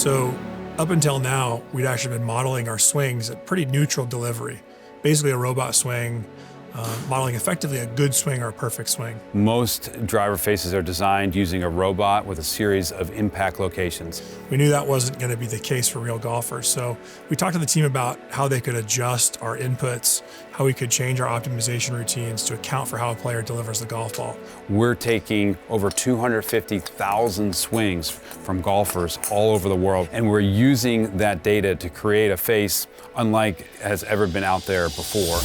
So up until now, we'd actually been modeling our swings at pretty neutral delivery, basically a robot swing, modeling effectively a good swing or a perfect swing. Most driver faces are designed using a robot with a series of impact locations. We knew that wasn't going to be the case for real golfers, so we talked to the team about how they could adjust our inputs, how we could change our optimization routines to account for how a player delivers the golf ball. We're taking over 250,000 swings from golfers all over the world, and we're using that data to create a face unlike has ever been out there before.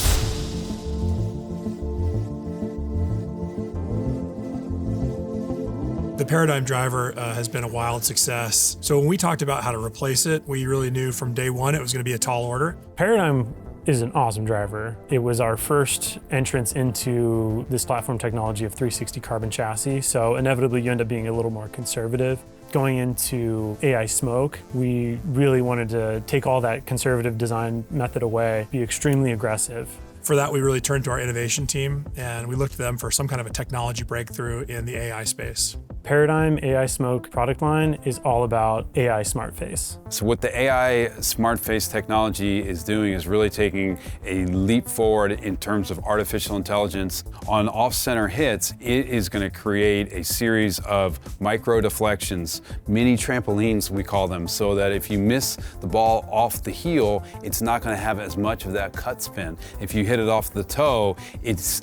The Paradigm driver has been a wild success. So when we talked about how to replace it, we really knew from day one it was going to be a tall order. Paradigm is an awesome driver. It was our first entrance into this platform technology of 360 carbon chassis, so inevitably you end up being a little more conservative. Going into AI smoke, we really wanted to take all that conservative design method away, be extremely aggressive. For that, we really turned to our innovation team, and we looked to them for some kind of a technology breakthrough in the AI space. Paradigm AI Smoke product line is all about AI Smart Face. So what the AI Smart Face technology is doing is really taking a leap forward in terms of artificial intelligence. On off-center hits, it is going to create a series of micro deflections, mini trampolines we call them, so that if you miss the ball off the heel, it's not going to have as much of that cut spin. If you hit it off the toe, it's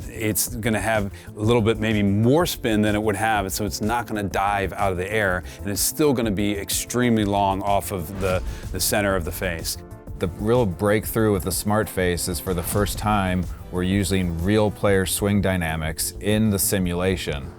going to have a little bit maybe more spin than it would have, so it's not going to dive out of the air, and it's still going to be extremely long off of the center of the face. The real breakthrough with the Smart Face is for the first time we're using real player swing dynamics in the simulation.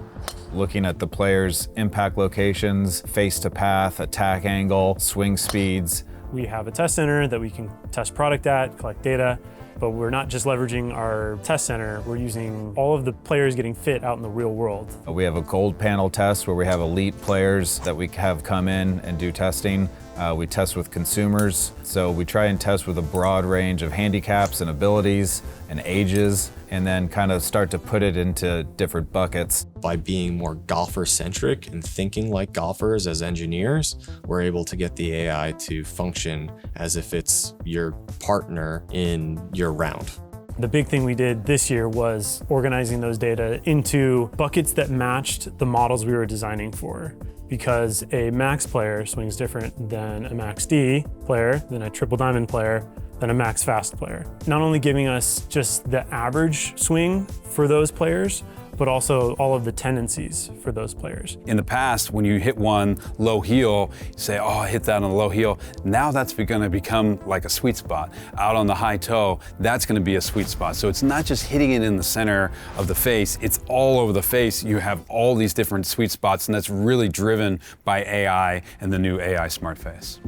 Looking at the player's impact locations, face to path, attack angle, swing speeds. We have a test center that we can test product at, collect data, but we're not just leveraging our test center, we're using all of the players getting fit out in the real world. We have a gold panel test where we have elite players that we have come in and do testing. We test with consumers, so we try and test with a broad range of handicaps and abilities and ages, and then kind of start to put it into different buckets. By being more golfer-centric and thinking like golfers as engineers, we're able to get the AI to function as if it's your partner in your round. The big thing we did this year was organizing those data into buckets that matched the models we were designing for. Because a max player swings different than a max D player, than a triple diamond player, than a max fast player. Not only giving us just the average swing for those players, but also all of the tendencies for those players. In the past, when you hit one low heel, you say, oh, I hit that on the low heel. Now that's going to become like a sweet spot. Out on the high toe, that's going to be a sweet spot. So it's not just hitting it in the center of the face, it's all over the face. You have all these different sweet spots, and that's really driven by AI and the new AI Smart Face.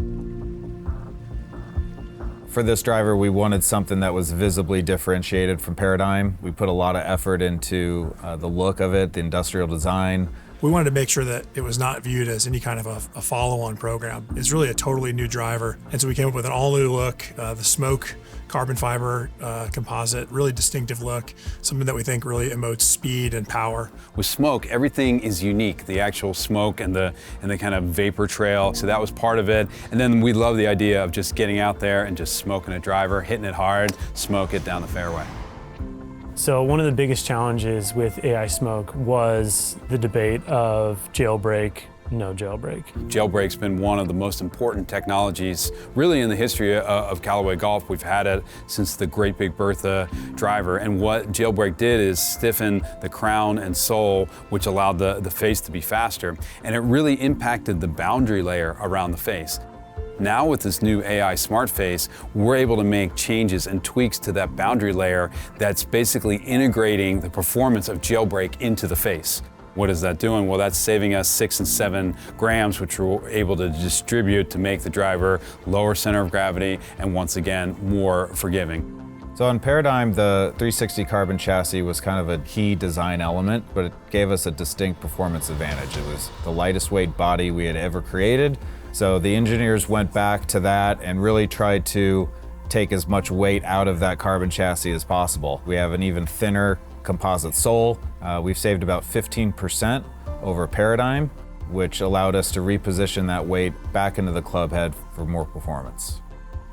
For this driver, we wanted something that was visibly differentiated from Paradigm. We put a lot of effort into the look of it, the industrial design. We wanted to make sure that it was not viewed as any kind of a follow-on program. It's really a totally new driver. And so we came up with an all-new look, the smoke carbon fiber composite, really distinctive look, something that we think really emotes speed and power. With smoke, everything is unique, the actual smoke and the kind of vapor trail. So that was part of it. And then we love the idea of just getting out there and just smoking a driver, hitting it hard, smoke it down the fairway. So one of the biggest challenges with AI Smoke was the debate of jailbreak, no jailbreak. Jailbreak's been one of the most important technologies really in the history of Callaway golf. We've had it since the Great Big Bertha driver, and what jailbreak did is stiffen the crown and sole, which allowed the face to be faster, and it really impacted the boundary layer around the face. Now with this new AI Smart Face, we're able to make changes and tweaks to that boundary layer that's basically integrating the performance of jailbreak into the face. What is that doing? Well, that's saving us 6 and 7 grams, which we're able to distribute to make the driver lower center of gravity and once again, more forgiving. So on Paradigm, the 360 carbon chassis was kind of a key design element, but it gave us a distinct performance advantage. It was the lightest weight body we had ever created. So the engineers went back to that and really tried to take as much weight out of that carbon chassis as possible. We have an even thinner composite sole. We've saved about 15% over Paradigm. which allowed us to reposition that weight back into the club head for more performance.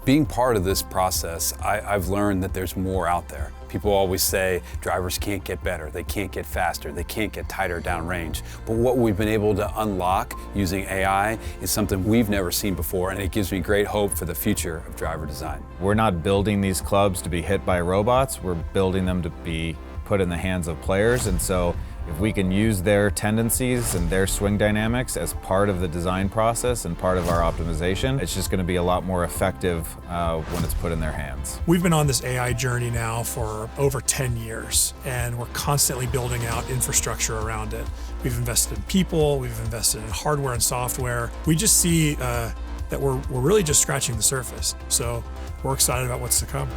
Being part of this process, I've learned that there's more out there. People always say drivers can't get better, they can't get faster, they can't get tighter downrange. But what we've been able to unlock using AI is something we've never seen before, and it gives me great hope for the future of driver design. We're not building these clubs to be hit by robots, we're building them to be put in the hands of players, and so if we can use their tendencies and their swing dynamics as part of the design process and part of our optimization, it's just going to be a lot more effective when it's put in their hands. We've been on this AI journey now for over 10 years, and we're constantly building out infrastructure around it. We've invested in people, we've invested in hardware and software. We just see that we're really just scratching the surface. So we're excited about what's to come.